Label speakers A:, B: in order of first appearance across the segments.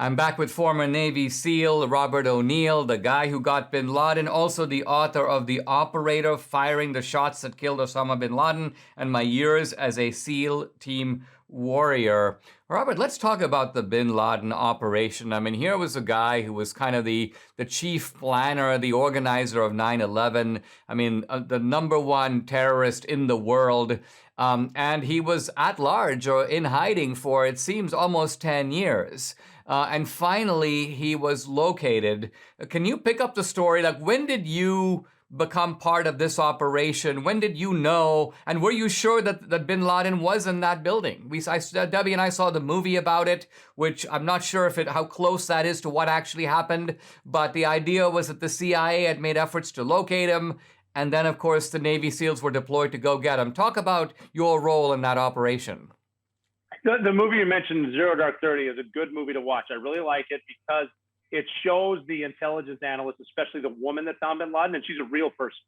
A: I'm back with former Navy SEAL Robert O'Neill, the guy who got bin Laden, also the author of The Operator Firing the Shots That Killed Osama bin Laden, and my years as a SEAL team warrior. Robert, let's talk about the bin Laden operation. I mean, here was a guy who was kind of the chief planner, the organizer of 9/11. I mean, the number one terrorist in the world. And he was at large or in hiding for, it seems, almost 10 years. And finally, he was located. Can you pick up the story? Like, when did you become part of this operation? When did you know? And were you sure that bin Laden was in that building? Debbie and I saw the movie about it, which I'm not sure how close that is to what actually happened. But the idea was that the CIA had made efforts to locate him. And then, of course, the Navy SEALs were deployed to go get him. Talk about your role in that operation.
B: The movie you mentioned, Zero Dark 30, is a good movie to watch. I really like it because it shows the intelligence analyst, especially the woman that found bin Laden, and she's a real person.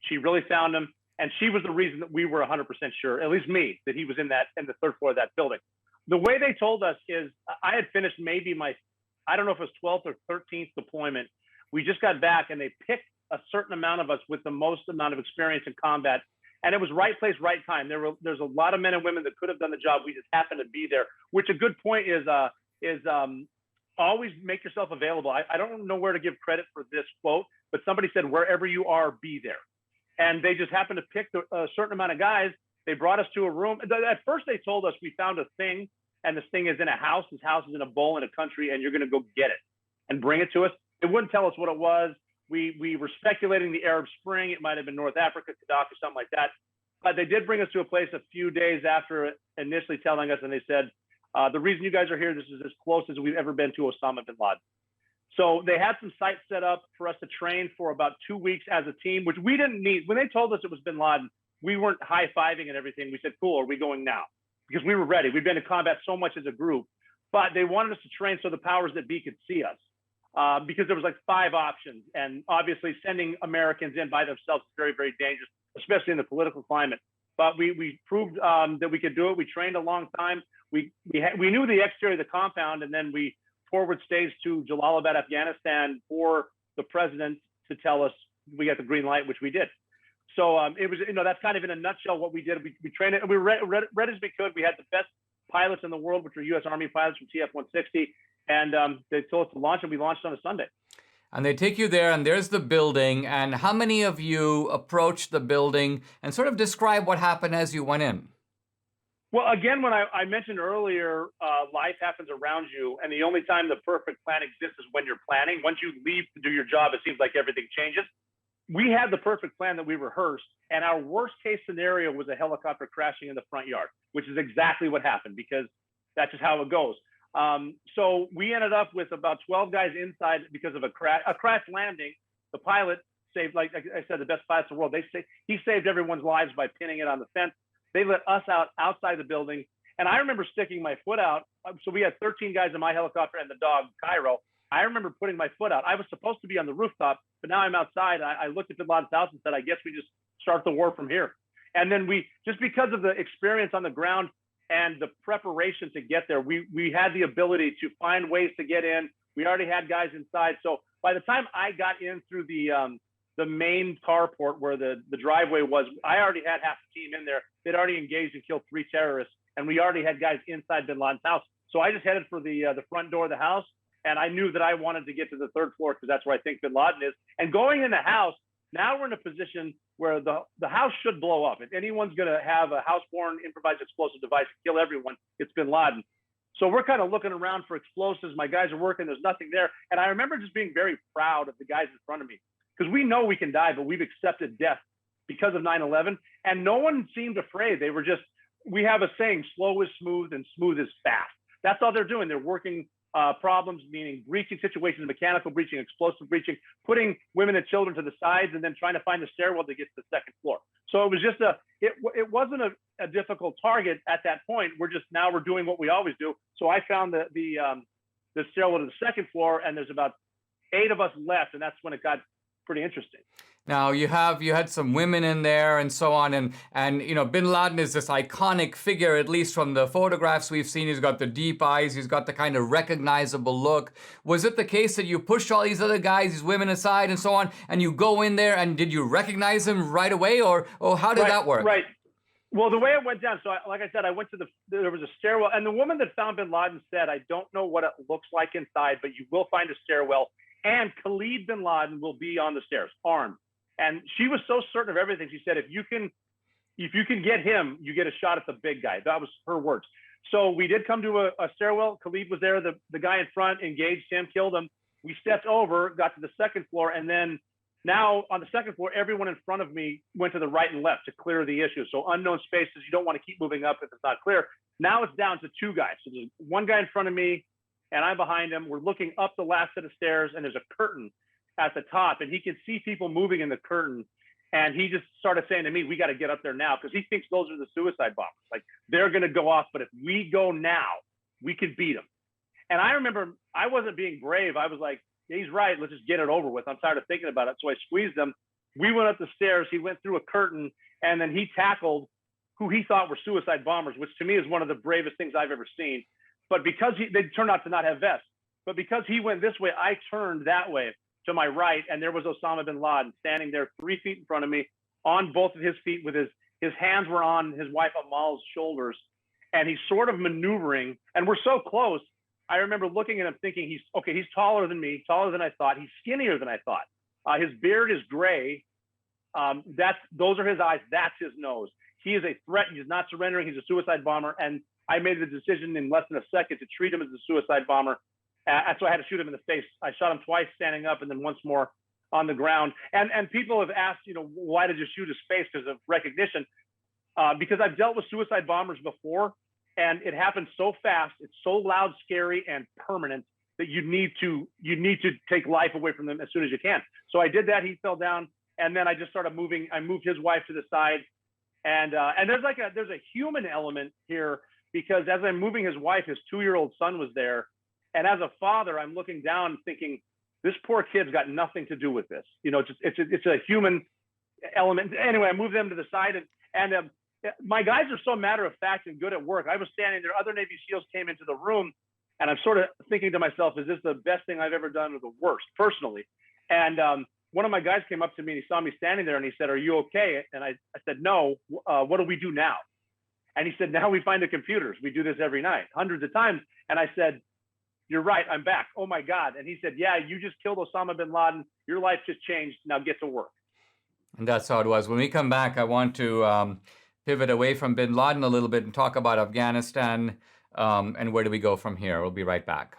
B: She really found him, and she was the reason that we were 100% sure, at least me, that he was in the third floor of that building. The way they told us is I had finished maybe I don't know if it was 12th or 13th deployment. We just got back, and they picked a certain amount of us with the most amount of experience in combat. And it was right place, right time. There's a lot of men and women that could have done the job. We just happened to be there, which a good point is always make yourself available. I don't know where to give credit for this quote, but somebody said, wherever you are, be there. And they just happened to pick a certain amount of guys. They brought us to a room. At first, they told us we found a thing, and this thing is in a house. This house is in a bowl in a country, and you're going to go get it and bring it to us. They wouldn't tell us what it was. We were speculating the Arab Spring. It might have been North Africa, Gaddafi, something like that. But they did bring us to a place a few days after initially telling us, and they said, the reason you guys are here, this is as close as we've ever been to Osama bin Laden. So they had some sites set up for us to train for about 2 weeks as a team, which we didn't need. When they told us it was bin Laden, we weren't high-fiving and everything. We said, cool, are we going now? Because we were ready. We've been in combat so much as a group. But they wanted us to train so the powers that be could see us. Because there was like 5 options, and obviously sending Americans in by themselves is very, very dangerous, especially in the political climate. But we proved that we could do it. We trained a long time. We knew the exterior of the compound, and then we forward staged to Jalalabad, Afghanistan, for the president to tell us we got the green light, which we did. So it was, that's kind of in a nutshell what we did. We trained it, and we were ready as we could. We had the best pilots in the world, which were U.S. Army pilots from TF-160. And they told us to launch, and we launched on a Sunday.
A: And they take you there, and there's the building. And how many of you approached the building, and sort of describe what happened as you went in?
B: Well, again, when I mentioned earlier, life happens around you, and the only time the perfect plan exists is when you're planning. Once you leave to do your job, it seems like everything changes. We had the perfect plan that we rehearsed, and our worst case scenario was a helicopter crashing in the front yard, which is exactly what happened, because that's just how it goes. So we ended up with about 12 guys inside because of a crash landing. The pilot saved, like I said, the best pilots in the world. He saved everyone's lives by pinning it on the fence. They let us outside the building. And I remember sticking my foot out. So we had 13 guys in my helicopter and the dog, Cairo. I remember putting my foot out. I was supposed to be on the rooftop, but now I'm outside. I looked at bin Laden's house and said, I guess we just start the war from here. And then just because of the experience on the ground and the preparation to get there, we had the ability to find ways to get in. We already had guys inside. So by the time I got in through the main carport where the driveway was, I already had half the team in there. They'd already engaged and killed 3 terrorists, and we already had guys inside bin Laden's house. So I just headed for the front door of the house, and I knew that I wanted to get to the 3rd floor because that's where I think bin Laden is. And going in the house, now we're in a position where the house should blow up. If anyone's going to have a house-borne improvised explosive device to kill everyone, it's bin Laden. So we're kind of looking around for explosives. My guys are working. There's nothing there. And I remember just being very proud of the guys in front of me, because we know we can die, but we've accepted death because of 9/11. And no one seemed afraid. They were just, we have a saying, slow is smooth and smooth is fast. That's all they're doing. They're working problems, meaning breaching situations, mechanical breaching, explosive breaching, putting women and children to the sides, and then trying to find the stairwell to get to the 2nd floor. So it was just it wasn't a difficult target at that point. We're doing what we always do. So I found the stairwell to the 2nd floor, and there's about 8 of us left, and that's when it got pretty interesting.
A: Now you had some women in there and so on, and Bin Laden is this iconic figure, at least from the photographs we've seen. He's got the deep eyes, he's got the kind of recognizable look. Was it the case that you pushed all these other guys, these women aside and so on, and you go in there and did you recognize him right away, or how did that work?
B: Right. Well, the way it went down, so like I said, I went to there was a stairwell, and the woman that found Bin Laden said, I don't know what it looks like inside, but you will find a stairwell, and Khalid Bin Laden will be on the stairs, armed. And she was so certain of everything. She said, if you can get him, you get a shot at the big guy. That was her words. So we did come to a stairwell. Khalid was there. The guy in front engaged him, killed him. We stepped over, got to the second floor, and then now on the second floor, everyone in front of me went to the right and left to clear the issue. So unknown spaces, you don't want to keep moving up if it's not clear. Now it's down to two guys. So there's one guy in front of me, and I'm behind him. We're looking up the last set of stairs, and there's a curtain at the top, and he can see people moving in the curtain. And he just started saying to me, we got to get up there now, because he thinks those are the suicide bombers. Like, they're going to go off, but if we go now, we can beat them. And I remember I wasn't being brave. I was like, yeah, he's right. Let's just get it over with. I'm tired of thinking about it. So I squeezed him. We went up the stairs. He went through a curtain, and then he tackled who he thought were suicide bombers, which to me is one of the bravest things I've ever seen. But because they turned out to not have vests, but because he went this way, I turned that way to my right, and there was Osama bin Laden standing there 3 feet in front of me, on both of his feet, with his hands were on his wife Amal's shoulders, and he's sort of maneuvering, and we're so close. I remember looking at him thinking, he's taller than me, taller than I thought. He's skinnier than I thought. His beard is gray. Those are his eyes. That's his nose. He is a threat. He's not surrendering. He's a suicide bomber. And I made the decision in less than a second to treat him as a suicide bomber. So I had to shoot him in the face. I shot him twice standing up and then once more on the ground. And people have asked, why did you shoot his face? Because of recognition. Because I've dealt with suicide bombers before, and it happens so fast. It's so loud, scary, and permanent that you need to take life away from them as soon as you can. So I did that. He fell down, and then I just started moving. I moved his wife to the side, and there's a human element here, because as I'm moving his wife, his 2-year-old son was there. And as a father, I'm looking down thinking, this poor kid's got nothing to do with this. It's a human element. Anyway, I moved them to the side, and my guys are so matter of fact and good at work. I was standing there. Other Navy SEALs came into the room, and I'm sort of thinking to myself, is this the best thing I've ever done or the worst, personally? And one of my guys came up to me, and he saw me standing there, and he said, are you okay? And I said, no. What do we do now? And he said, now we find the computers. We do this every night, hundreds of times. And I said, you're right, I'm back. Oh my God. And he said, yeah, you just killed Osama bin Laden. Your life just changed. Now get to work.
A: And that's how it was. When we come back, I want to pivot away from bin Laden a little bit and talk about Afghanistan, and where do we go from here? We'll be right back.